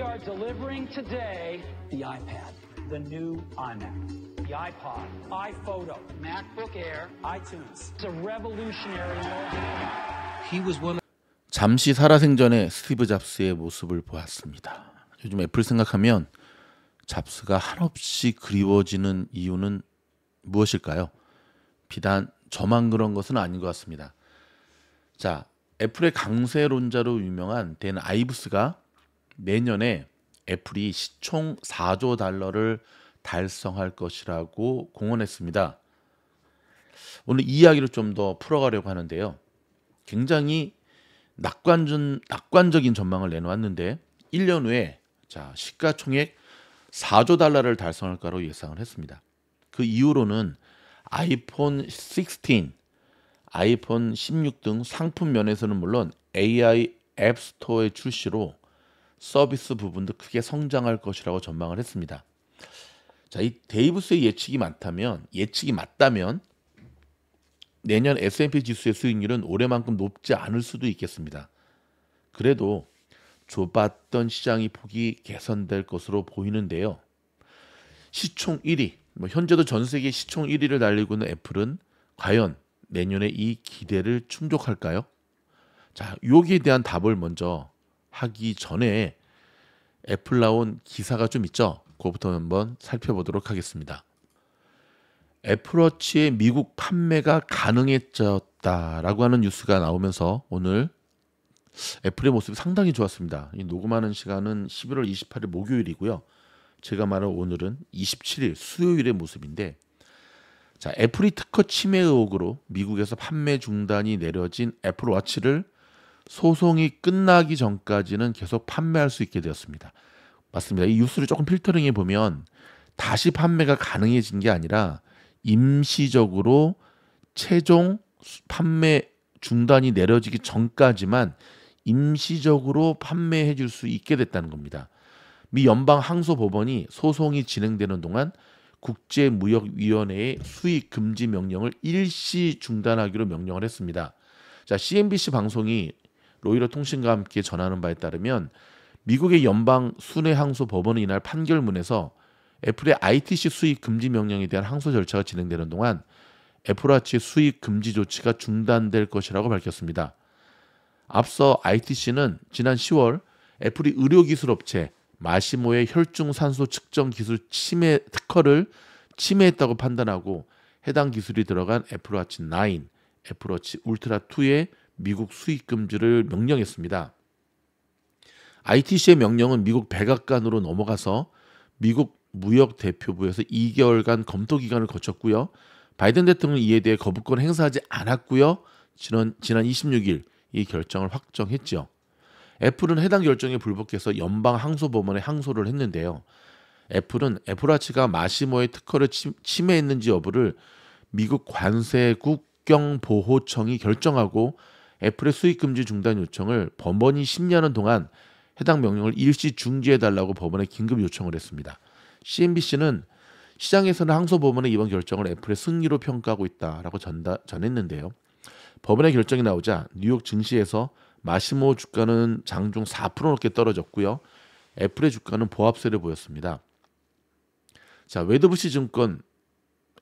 We are delivering today the iPad, the new iMac, the iPod, iPhoto, MacBook Air, iTunes. It's a revolutionary moment. He was one. 잠시 살아생전에 스티브 잡스의 모습을 보았습니다. 요즘 애플 생각하면 잡스가 한없이 그리워지는 이유는 무엇일까요? 비단 저만 그런 것은 아닌 것 같습니다. 자, 애플의 강세론자로 유명한 댄 아이브스가 내년에 애플이 시총 4조 달러를 달성할 것이라고 공언했습니다. 오늘 이 이야기를 좀 더 풀어가려고 하는데요. 굉장히 낙관적인 전망을 내놓았는데 1년 후에 시가총액 4조 달러를 달성할 거라고 예상을 했습니다. 그 이후로는 아이폰 16, 아이폰 16 등 상품 면에서는 물론 AI 앱스토어의 출시로 서비스 부분도 크게 성장할 것이라고 전망을 했습니다. 자, 이 데이브스의 예측이 맞다면 내년 S&P 지수의 수익률은 올해만큼 높지 않을 수도 있겠습니다. 그래도 좁았던 시장의 폭이 개선될 것으로 보이는데요. 시총 1위, 현재도 전 세계 시총 1위를 달리고 있는 애플은 과연 내년에 이 기대를 충족할까요? 자, 여기에 대한 답을 먼저 하기 전에 애플 나온 기사가 좀 있죠. 그거부터 한번 살펴보도록 하겠습니다. 애플워치의 미국 판매가 가능해졌다라고 하는 뉴스가 나오면서 오늘 애플의 모습이 상당히 좋았습니다. 이 녹음하는 시간은 11월 28일 목요일이고요. 제가 말한 오늘은 27일 수요일의 모습인데, 자, 애플이 특허 침해 의혹으로 미국에서 판매 중단이 내려진 애플워치를 소송이 끝나기 전까지는 계속 판매할 수 있게 되었습니다. 맞습니다. 이 뉴스를 조금 필터링해 보면 다시 판매가 가능해진 게 아니라 임시적으로 최종 판매 중단이 내려지기 전까지만 임시적으로 판매해 줄 수 있게 됐다는 겁니다. 미 연방 항소법원이 소송이 진행되는 동안 국제무역위원회의 수입 금지 명령을 일시 중단하기로 명령을 했습니다. 자, CNBC 방송이 로이터 통신과 함께 전하는 바에 따르면 미국의 연방 순회항소법원은 이날 판결문에서 애플의 ITC 수입 금지 명령에 대한 항소 절차가 진행되는 동안 애플워치 수입 금지 조치가 중단될 것이라고 밝혔습니다. 앞서 ITC는 지난 10월 애플이 의료기술 업체 마시모의 혈중산소 측정 기술 특허를 침해했다고 판단하고 해당 기술이 들어간 애플워치 9, 애플워치 울트라 2의 미국 수입 금지를 명령했습니다. ITC의 명령은 미국 백악관으로 넘어가서 미국 무역대표부에서 2개월간 검토 기간을 거쳤고요. 바이든 대통령은 이에 대해 거부권을 행사하지 않았고요. 지난 26일 이 결정을 확정했죠. 애플은 해당 결정에 불복해서 연방 항소법원에 항소를 했는데요. 애플은 애플워치가 마시모의 특허를 침해했는지 여부를 미국 관세국경보호청이 결정하고 애플의 수입금지 중단 요청을 법원이 심리하는 동안 해당 명령을 일시 중지해달라고 법원에 긴급 요청을 했습니다. CNBC는 시장에서는 항소법원의 이번 결정을 애플의 승리로 평가하고 있다라고 전했는데요. 법원의 결정이 나오자 뉴욕 증시에서 마시모 주가는 장중 4% 넘게 떨어졌고요. 애플의 주가는 보합세를 보였습니다. 자, 웨더부시 증권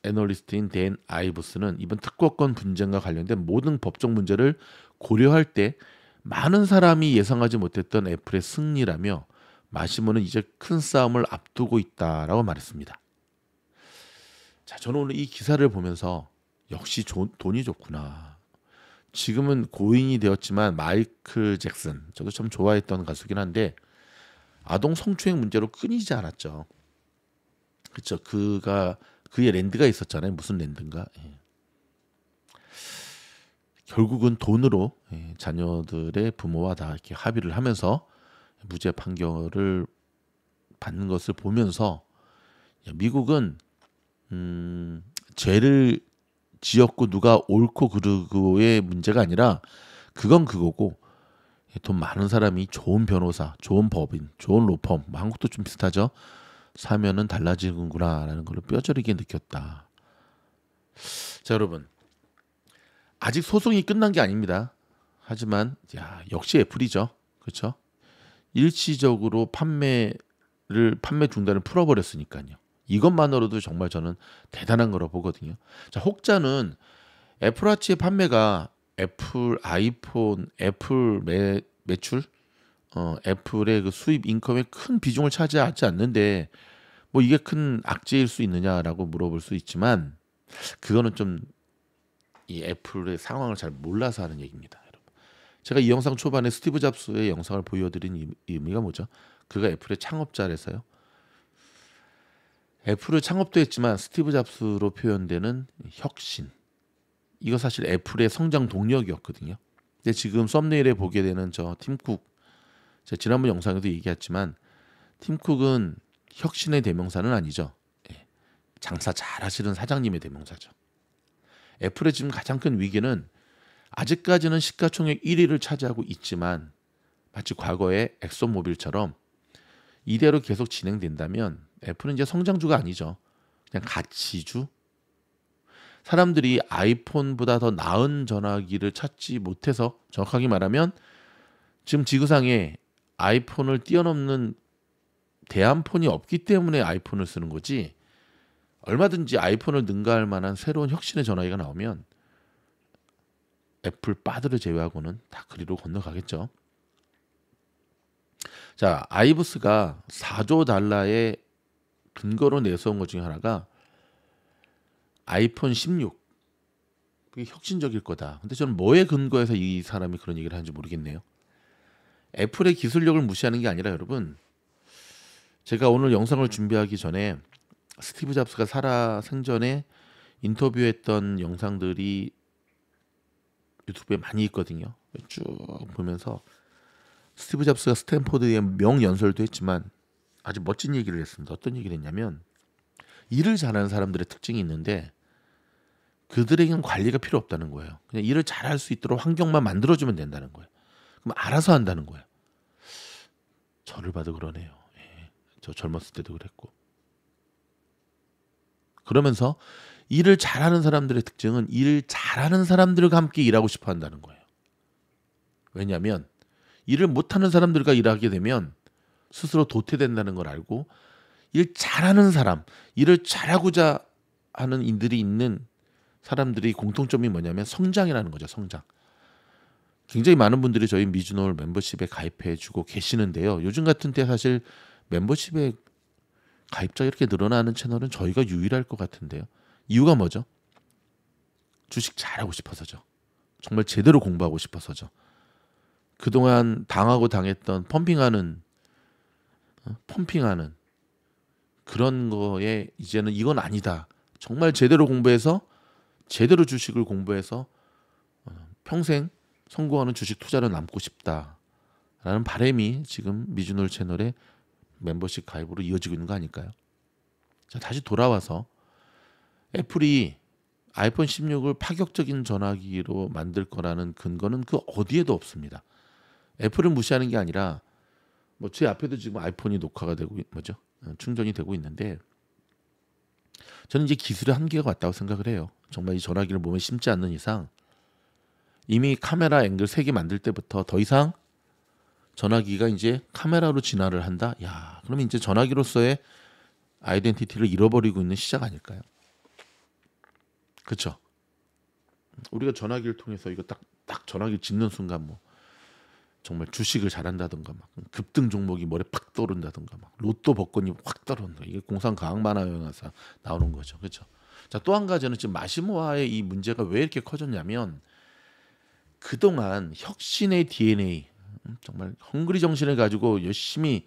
애널리스트인 댄 아이브스는 이번 특허권 분쟁과 관련된 모든 법적 문제를 고려할 때 많은 사람이 예상하지 못했던 애플의 승리라며 마시모는 이제 큰 싸움을 앞두고 있다라고 말했습니다. 자, 저는 오늘 이 기사를 보면서 역시 돈이 좋구나. 지금은 고인이 되었지만 마이클 잭슨, 저도 참 좋아했던 가수긴 한데 아동 성추행 문제로 끊이지 않았죠. 그렇죠. 그의 랜드가 있었잖아요. 무슨 랜드인가. 결국은 돈으로 자녀들의 부모와 다 이렇게 합의를 하면서 무죄 판결을 받는 것을 보면서 미국은 죄를 지었고 누가 옳고 그르고의 문제가 아니라 그건 그거고 돈 많은 사람이 좋은 변호사, 좋은 법인, 좋은 로펌, 한국도 좀 비슷하죠. 사면은 달라지는구나라는 걸 뼈저리게 느꼈다. 자, 여러분, 아직 소송이 끝난 게 아닙니다. 하지만 역시 애플이죠. 그렇죠? 일시적으로 판매 중단을 풀어버렸으니까요. 이것만으로도 정말 저는 대단한 거라고 보거든요. 자, 혹자는 애플워치의 판매가 애플 아이폰, 애플 매출, 애플의 그 수입 인컴에 큰 비중을 차지하지 않는데 뭐 이게 큰 악재일 수 있느냐라고 물어볼 수 있지만 그거는 좀 이 애플의 상황을 잘 몰라서 하는 얘기입니다, 여러분. 제가 이 영상 초반에 스티브 잡스의 영상을 보여드린 의미가 뭐죠? 그가 애플의 창업자라서요. 애플을 창업도 했지만 스티브 잡스로 표현되는 혁신. 이거 사실 애플의 성장 동력이었거든요. 근데 지금 썸네일에 보게 되는 저 팀 쿡, 제가 지난번 영상에도 얘기했지만 팀 쿡은 혁신의 대명사는 아니죠. 장사 잘하시는 사장님의 대명사죠. 애플의 지금 가장 큰 위기는 아직까지는 시가총액 1위를 차지하고 있지만 마치 과거의 엑소모빌처럼 이대로 계속 진행된다면 애플은 이제 성장주가 아니죠. 그냥 가치주. 사람들이 아이폰보다 더 나은 전화기를 찾지 못해서 정확하게 말하면 지금 지구상에 아이폰을 뛰어넘는 대안폰이 없기 때문에 아이폰을 쓰는 거지 얼마든지 아이폰을 능가할 만한 새로운 혁신의 전화기가 나오면 애플 바드를 제외하고는 다 그리로 건너가겠죠. 자, 아이브스가 4조 달러의 근거로 내세운 것 중에 하나가 아이폰 16. 그게 혁신적일 거다. 근데 저는 뭐에 근거해서 이 사람이 그런 얘기를 하는지 모르겠네요. 애플의 기술력을 무시하는 게 아니라 여러분, 제가 오늘 영상을 준비하기 전에 스티브 잡스가 살아 생전에 인터뷰했던 영상들이 유튜브에 많이 있거든요. 쭉 보면서 스티브 잡스가 스탠포드에 명연설도 했지만 아주 멋진 얘기를 했습니다. 어떤 얘기를 했냐면 일을 잘하는 사람들의 특징이 있는데 그들에게는 관리가 필요 없다는 거예요. 그냥 일을 잘할 수 있도록 환경만 만들어주면 된다는 거예요. 그럼 알아서 한다는 거예요. 저를 봐도 그러네요. 예, 저 젊었을 때도 그랬고. 그러면서 일을 잘하는 사람들의 특징은 일 잘하는 사람들과 함께 일하고 싶어 한다는 거예요. 왜냐하면 일을 못하는 사람들과 일하게 되면 스스로 도태된다는 걸 알고 일 잘하는 사람, 일을 잘하고자 하는 인들이 있는 사람들이 공통점이 뭐냐면 성장이라는 거죠. 성장. 굉장히 많은 분들이 저희 미주노을 멤버십에 가입해주고 계시는데요. 요즘 같은 때 사실 멤버십에 가입자가 이렇게 늘어나는 채널은 저희가 유일할 것 같은데요. 이유가 뭐죠? 주식 잘하고 싶어서죠. 정말 제대로 공부하고 싶어서죠. 그동안 당하고 당했던 펌핑하는 그런 거에 이제는 이건 아니다. 정말 제대로 공부해서 제대로 주식을 공부해서 평생 성공하는 주식 투자로 남고 싶다라는 바람이 지금 미주노을 채널의 멤버십 가입으로 이어지고 있는 거 아닐까요? 자, 다시 돌아와서 애플이 아이폰 16을 파격적인 전화기로 만들 거라는 근거는 그 어디에도 없습니다. 애플을 무시하는 게 아니라 뭐 제 앞에도 지금 아이폰이 녹화가 되고 충전이 되고 있는데 저는 이제 기술의 한계가 왔다고 생각을 해요. 정말 이 전화기를 몸에 심지 않는 이상 이미 카메라 앵글 3개 만들 때부터 더 이상 전화기가 이제 카메라로 진화를 한다. 야, 그러면 이제 전화기로서의 아이덴티티를 잃어버리고 있는 시작 아닐까요? 그렇죠? 우리가 전화기를 통해서 이거 딱 전화기를 짚는 순간 뭐 정말 주식을 잘한다든가 막 급등 종목이 머리에 팍 떠오른다든가 막 로또 복권이 확 떠오른다. 이게 공상과학 만화영화에서 나오는 거죠. 그렇죠? 자, 또 한 가지는 지금 마시모아의 이 문제가 왜 이렇게 커졌냐면 그동안 혁신의 DNA 정말 헝그리 정신을 가지고 열심히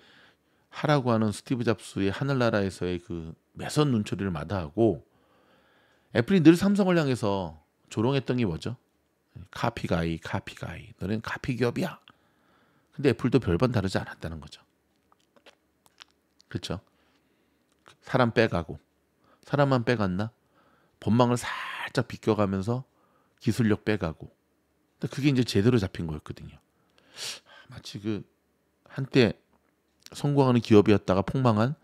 하라고 하는 스티브 잡스의 하늘나라에서의 그 매선 눈초리를 마다하고 애플이 늘 삼성을 향해서 조롱했던 게 뭐죠? 카피가이. 너는 카피 기업이야. 근데 애플도 별반 다르지 않았다는 거죠. 그렇죠? 사람 빼가고 사람만 빼갔나? 법망을 살짝 비껴가면서 기술력 빼가고. 근데 그게 이제 제대로 잡힌 거였거든요. 마치 그 한때 성공하는 기업이었다가 폭망한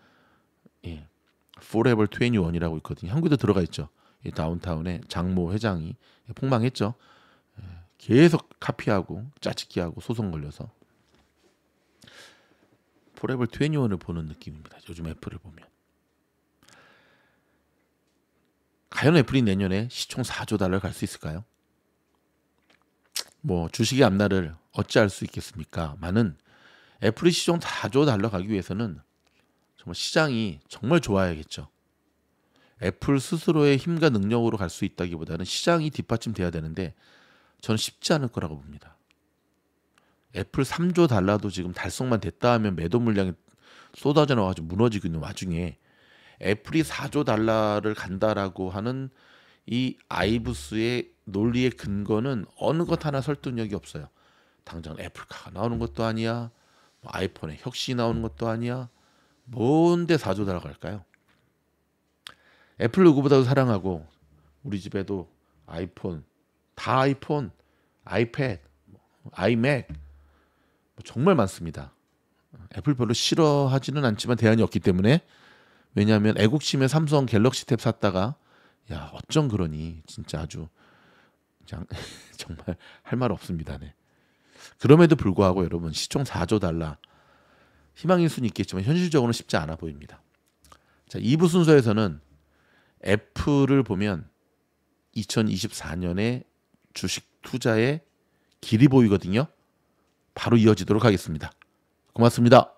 Forever 21이라고 있거든요. 한국에도 들어가 있죠. 이 다운타운의 장모 회장이 폭망했죠. 계속 카피하고 짜집기하고 소송 걸려서. 포레버 21을 보는 느낌입니다. 요즘 애플을 보면. 과연 애플이 내년에 시총 4조 달러를 갈 수 있을까요? 뭐 주식의 앞날을 어찌할 수 있겠습니까? 많은 애플이 시총 4조 달러 가기 위해서는 정말 시장이 정말 좋아야겠죠. 애플 스스로의 힘과 능력으로 갈 수 있다기보다는 시장이 뒷받침돼야 되는데 저는 쉽지 않을 거라고 봅니다. 애플 3조 달러도 지금 달성만 됐다 하면 매도 물량이 쏟아져 나와가지고 무너지고 있는 와중에 애플이 4조 달러를 간다라고 하는 이 아이브스의 논리의 근거는 어느 것 하나 설득력이 없어요. 당장 애플카가 나오는 것도 아니야. 뭐 아이폰에 혁신이 나오는 것도 아니야. 뭔데 4조 달러 갈까요? 애플 누구보다도 사랑하고 우리 집에도 아이폰, 다 아이폰, 아이패드, 아이맥 정말 많습니다. 애플 별로 싫어하지는 않지만 대안이 없기 때문에 왜냐하면 애국심에 삼성 갤럭시 탭 샀다가 야 어쩜 그러니 진짜 아주 그냥 정말 할 말 없습니다. 네. 그럼에도 불구하고 여러분 시총 4조 달러 희망일 수는 있겠지만 현실적으로는 쉽지 않아 보입니다. 자 2부 순서에서는 애플을 보면 2024년에 주식 투자의 길이 보이거든요. 바로 이어지도록 하겠습니다. 고맙습니다.